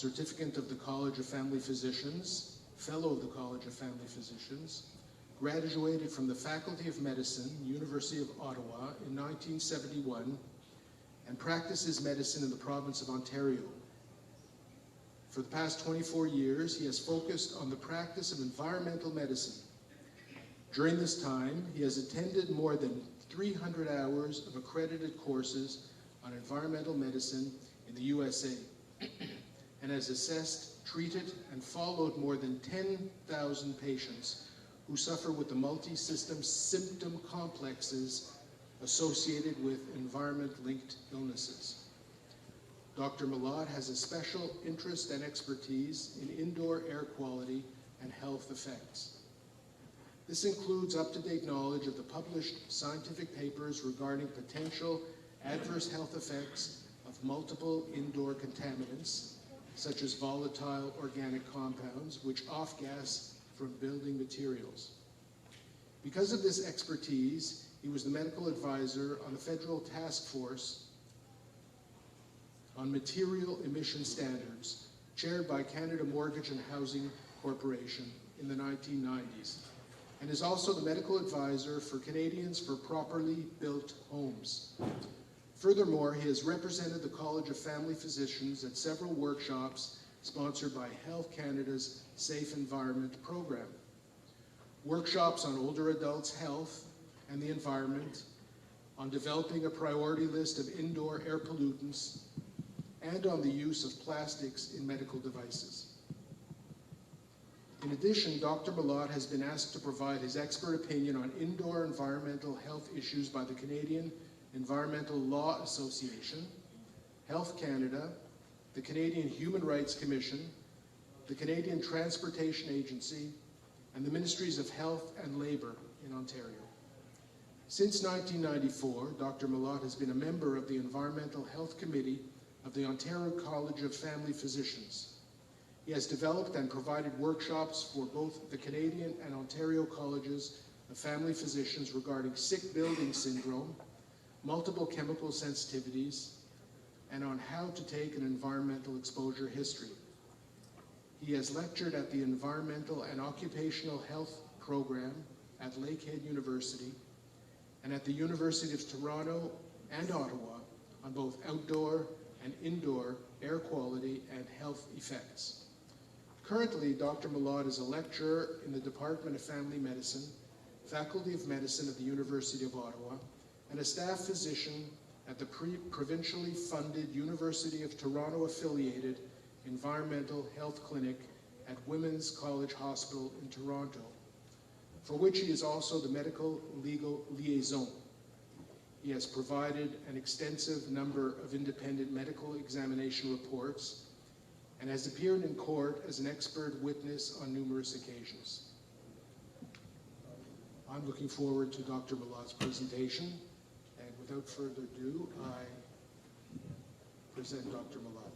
certificate of the College of Family Physicians, fellow of the College of Family Physicians, graduated from the Faculty of Medicine, University of Ottawa in 1971, and practices medicine in the province of Ontario. For the past 24 years, he has focused on the practice of environmental medicine. During this time, he has attended more than 300 hours of accredited courses on environmental medicine in the USA, and has assessed, treated, and followed more than 10,000 patients who suffer with the multi-system symptom complexes associated with environment-linked illnesses. Dr. Malott has a special interest and expertise in indoor air quality and health effects. This includes up-to-date knowledge of the published scientific papers regarding potential adverse health effects of multiple indoor contaminants, such as volatile organic compounds, which off-gas from building materials. Because of this expertise, he was the medical advisor on the Federal Task Force on Material Emission Standards, chaired by Canada Mortgage and Housing Corporation in the 1990s, and is also the medical advisor for Canadians for Properly Built Homes. Furthermore, he has represented the College of Family Physicians at several workshops sponsored by Health Canada's Safe Environment program. Workshops on older adults' health and the environment, on developing a priority list of indoor air pollutants, and on the use of plastics in medical devices. In addition, Dr. Malott has been asked to provide his expert opinion on indoor environmental health issues by the Canadian Environmental Law Association, Health Canada, the Canadian Human Rights Commission, the Canadian Transportation Agency, and the Ministries of Health and Labour in Ontario. Since 1994, Dr. Malott has been a member of the Environmental Health Committee of the Ontario College of Family Physicians. He has developed and provided workshops for both the Canadian and Ontario Colleges of Family Physicians regarding sick building syndrome, multiple chemical sensitivities, and on how to take an environmental exposure history. He has lectured at the Environmental and Occupational Health Program at Lakehead University and at the University of Toronto and Ottawa on both outdoor and indoor air quality and health effects. Currently, Dr. Malott is a lecturer in the Department of Family Medicine, Faculty of Medicine at the University of Ottawa, and a staff physician at the provincially funded University of Toronto-affiliated Environmental Health Clinic at Women's College Hospital in Toronto, for which he is also the medical legal liaison. He has provided an extensive number of independent medical examination reports and has appeared in court as an expert witness on numerous occasions. I'm looking forward to Dr. Malott's presentation, and without further ado, I present Dr. Malott.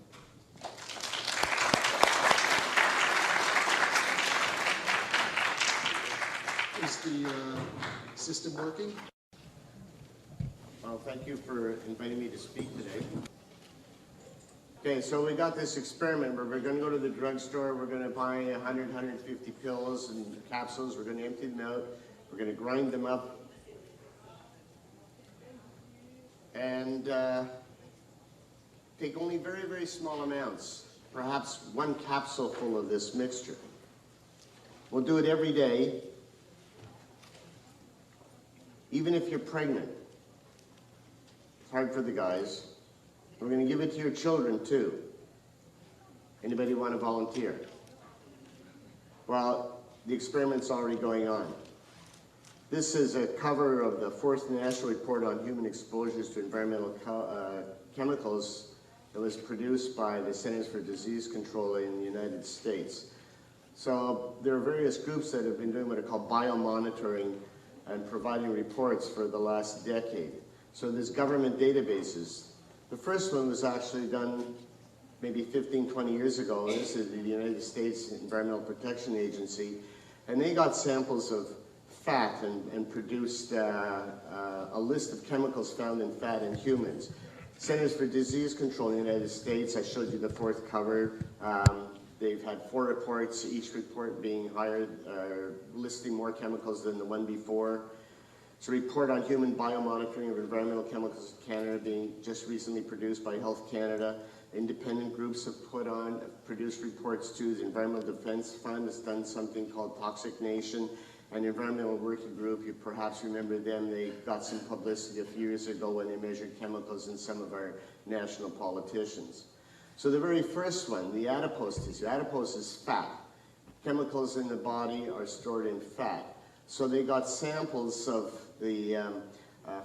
Is the system working? Well, thank you for inviting me to speak today. Okay, so we got this experiment where we're going to go to the drugstore, we're going to buy 100, 150 pills and capsules, we're going to empty them out, we're going to grind them up, and take only very, very small amounts, perhaps one capsule full of this mixture. We'll do it every day, even if you're pregnant. It's hard for the guys. We're going to give it to your children too. Anybody want to volunteer? Well, the experiment's already going on. This is a cover of the 4th National Report on Human Exposures to Environmental Chemicals that was produced by the Centers for Disease Control in the United States. So there are various groups that have been doing what are called biomonitoring and providing reports for the last decade. So there's government databases. The first one was actually done maybe 15, 20 years ago. This is the United States Environmental Protection Agency. And they got samples of fat and produced a list of chemicals found in fat in humans. Centers for Disease Control in the United States, I showed you the fourth cover. They've had 4 reports, each report being listing more chemicals than the one before. It's a report on human biomonitoring of environmental chemicals in Canada being just recently produced by Health Canada. Independent groups have produced reports too. The Environmental Defense Fund has done something called Toxic Nation. An environmental working group, you perhaps remember them, they got some publicity a few years ago when they measured chemicals in some of our national politicians. So the very first one, the adipose tissue. Adipose is fat. Chemicals in the body are stored in fat. So they got samples of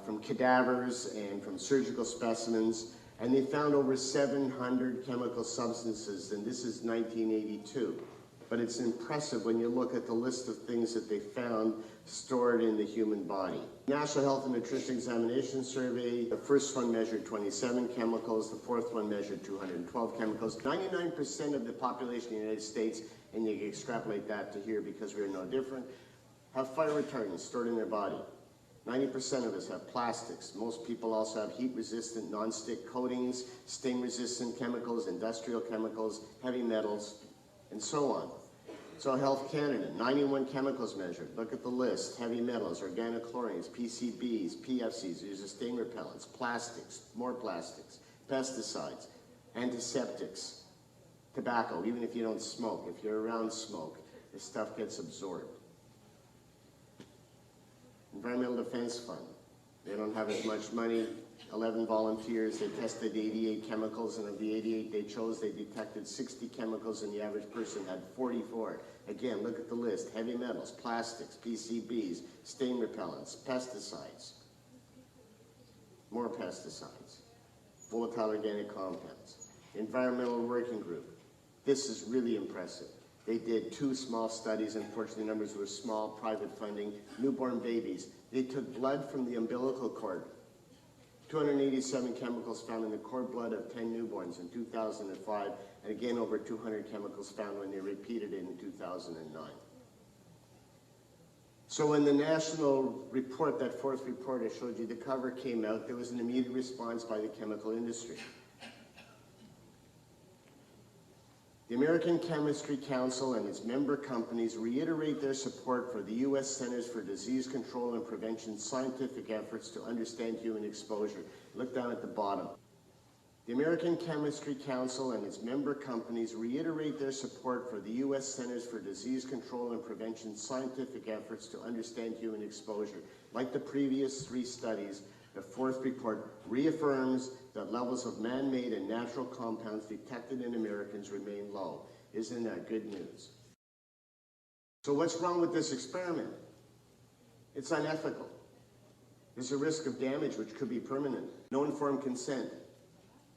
from cadavers and from surgical specimens, and they found over 700 chemical substances, and this is 1982. But it's impressive when you look at the list of things that they found stored in the human body. National Health and Nutrition Examination Survey, the first one measured 27 chemicals, the fourth one measured 212 chemicals. 99% of the population in the United States, and you can extrapolate that to here because we're no different, have fire retardants stored in their body. 90% of us have plastics. Most people also have heat-resistant, non-stick coatings, stain-resistant chemicals, industrial chemicals, heavy metals, and so on. So Health Canada, 91 chemicals measured. Look at the list. Heavy metals, organochlorines, PCBs, PFCs, these are stain repellents, plastics, more plastics, pesticides, antiseptics, tobacco, even if you don't smoke. If you're around smoke, this stuff gets absorbed. Environmental Defense Fund, they don't have as much money. 11 volunteers, they tested 88 chemicals, and of the 88 they chose, they detected 60 chemicals, and the average person had 44. Again, look at the list. Heavy metals, plastics, PCBs, stain repellents, pesticides, more pesticides, volatile organic compounds. Environmental Working Group, this is really impressive. They did 2 small studies. Unfortunately, the numbers were small, private funding. Newborn babies. They took blood from the umbilical cord. 287 chemicals found in the cord blood of 10 newborns in 2005, and again over 200 chemicals found when they repeated it in 2009. So when the national report, that fourth report I showed you, the cover came out, there was an immediate response by the chemical industry. The American Chemistry Council and its member companies reiterate their support for the U.S. Centers for Disease Control and Prevention's scientific efforts to understand human exposure. Look down at the bottom. The American Chemistry Council and its member companies reiterate their support for the U.S. Centers for Disease Control and Prevention's scientific efforts to understand human exposure. Like the previous 3 studies, the fourth report reaffirms that levels of man-made and natural compounds detected in Americans remain low. Isn't that good news? So what's wrong with this experiment? It's unethical. There's a risk of damage which could be permanent. No informed consent.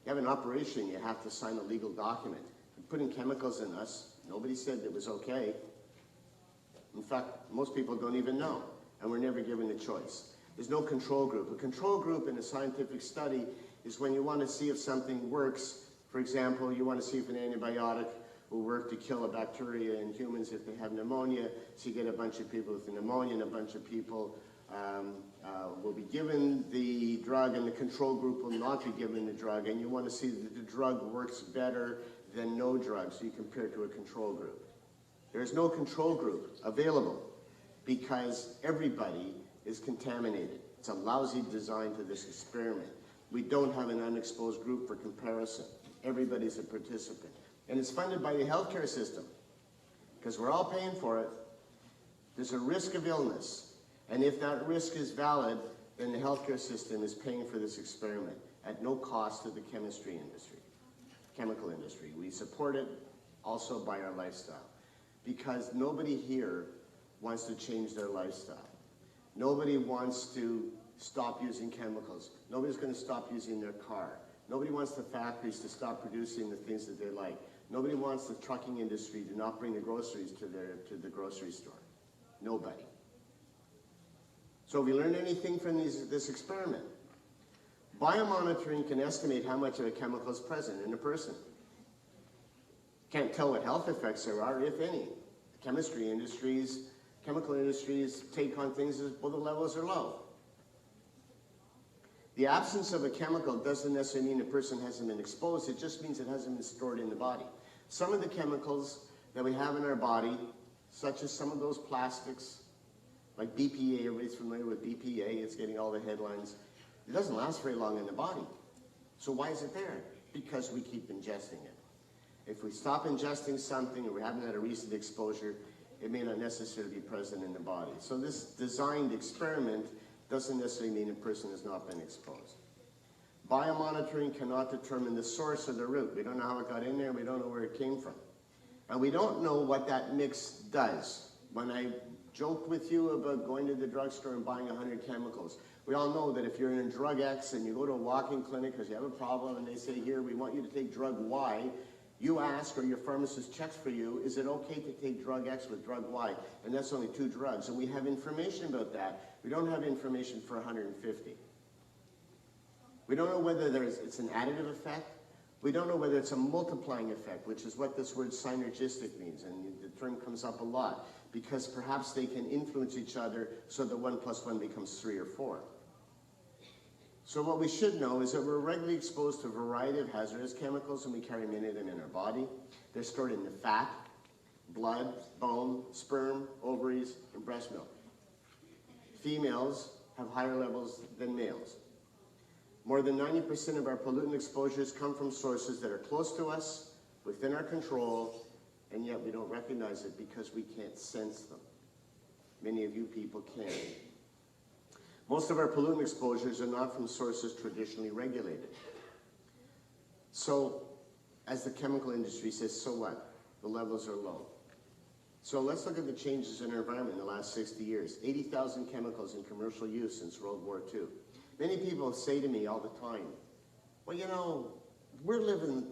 You have an operation, you have to sign a legal document. You're putting chemicals in us. Nobody said it was okay. In fact, most people don't even know, and we're never given the choice. There's no control group. A control group in a scientific study is when you want to see if something works. For example, you want to see if an antibiotic will work to kill a bacteria in humans if they have pneumonia. So you get a bunch of people with pneumonia, and a bunch of people will be given the drug, and the control group will not be given the drug. And you want to see that the drug works better than no drug, so you compare it to a control group. There's no control group available because everybody is contaminated. It's a lousy design to this experiment. We don't have an unexposed group for comparison. Everybody's a participant. And it's funded by the healthcare system because we're all paying for it. There's a risk of illness. And if that risk is valid, then the healthcare system is paying for this experiment at no cost to the chemistry industry, chemical industry. We support it also by our lifestyle because nobody here wants to change their lifestyle. Nobody wants to stop using chemicals. Nobody's going to stop using their car. Nobody wants the factories to stop producing the things that they like. Nobody wants the trucking industry to not bring the groceries to the grocery store. Nobody. So have we learned anything from this experiment? Biomonitoring can estimate how much of a chemical is present in a person. Can't tell what health effects there are, if any. The chemical industries take on things as well, the levels are low. The absence of a chemical doesn't necessarily mean a person hasn't been exposed, it just means it hasn't been stored in the body. Some of the chemicals that we have in our body, such as some of those plastics, like BPA, everybody's familiar with BPA, it's getting all the headlines. It doesn't last very long in the body. So why is it there? Because we keep ingesting it. If we stop ingesting something or we haven't had a recent exposure, it may not necessarily be present in the body. So this designed experiment doesn't necessarily mean a person has not been exposed. Biomonitoring cannot determine the source or the root. We don't know how it got in there, we don't know where it came from. And we don't know what that mix does. When I joked with you about going to the drugstore and buying 100 chemicals, we all know that if you're in drug X and you go to a walk-in clinic because you have a problem and they say, here, we want you to take drug Y, you ask, or your pharmacist checks for you, is it okay to take drug X with drug Y? And that's only 2 drugs. And we have information about that. We don't have information for 150. We don't know whether it's an additive effect. We don't know whether it's a multiplying effect, which is what this word synergistic means. And the term comes up a lot because perhaps they can influence each other so that 1 + 1 becomes 3 or 4. So what we should know is that we're regularly exposed to a variety of hazardous chemicals, and we carry many of them in our body. They're stored in the fat, blood, bone, sperm, ovaries, and breast milk. Females have higher levels than males. More than 90% of our pollutant exposures come from sources that are close to us, within our control, and yet we don't recognize it because we can't sense them. Many of you people can. Most of our pollutant exposures are not from sources traditionally regulated. So, as the chemical industry says, so what? The levels are low. So let's look at the changes in our environment in the last 60 years. 80,000 chemicals in commercial use since World War II. Many people say to me all the time, well, you know, we're living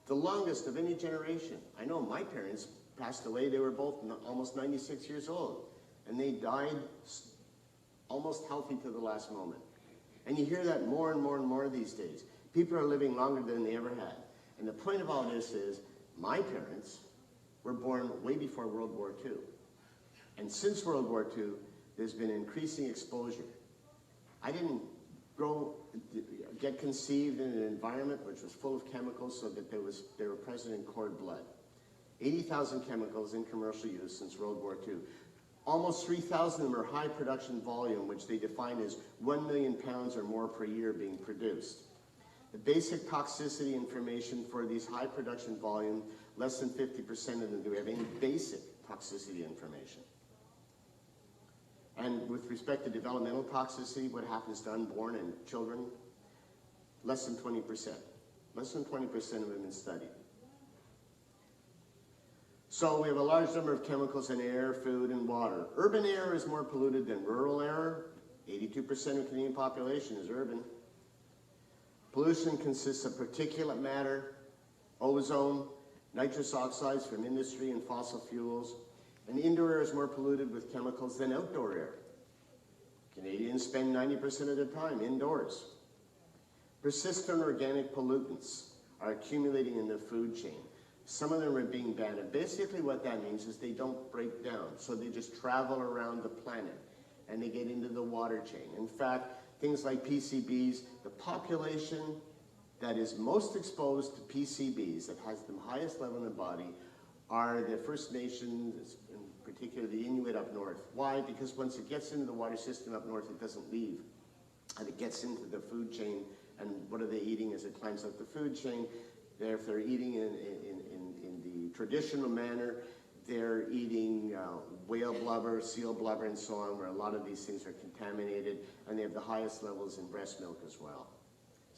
the longest of any generation. I know my parents passed away, they were both almost 96 years old, and they died almost healthy to the last moment. And you hear that more and more and more these days. People are living longer than they ever had. And the point of all this is, my parents were born way before World War II. And since World War II, there's been increasing exposure. I didn't get conceived in an environment which was full of chemicals so that they were present in cord blood. 80,000 chemicals in commercial use since World War II. Almost 3,000 of them are high production volume, which they define as 1 million pounds or more per year being produced. The basic toxicity information for these high production volume, less than 50% of them do we have any basic toxicity information. And with respect to developmental toxicity, what happens to unborn and children? Less than 20%. Less than 20% of them been studied. So we have a large number of chemicals in air, food, and water. Urban air is more polluted than rural air. 82% of the Canadian population is urban. Pollution consists of particulate matter, ozone, nitrous oxides from industry and fossil fuels, and indoor air is more polluted with chemicals than outdoor air. Canadians spend 90% of their time indoors. Persistent organic pollutants are accumulating in the food chain. Some of them are being banned, and basically what that means is they don't break down, so they just travel around the planet, and they get into the water chain. In fact, things like PCBs, the population that is most exposed to PCBs, that has the highest level in the body, are the First Nations, in particular the Inuit up north. Why? Because once it gets into the water system up north, it doesn't leave. And it gets into the food chain, and what are they eating as it climbs up the food chain? If they're eating in the traditional manner, they're eating whale blubber, seal blubber, and so on, where a lot of these things are contaminated, and they have the highest levels in breast milk as well.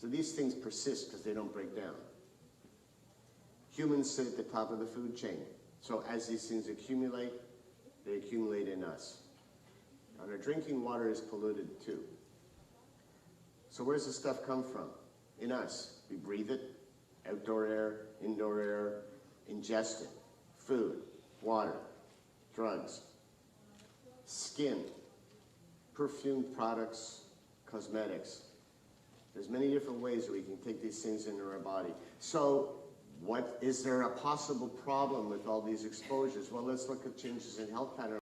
So these things persist because they don't break down. Humans sit at the top of the food chain. So as these things accumulate, they accumulate in us. And our drinking water is polluted too. So where does this stuff come from? In us. We breathe it. Outdoor air, indoor air, ingest it. Food, water, drugs, skin, perfumed products, cosmetics. There's many different ways that we can take these things into our body. So is there a possible problem with all these exposures? Well, let's look at changes in health patterns.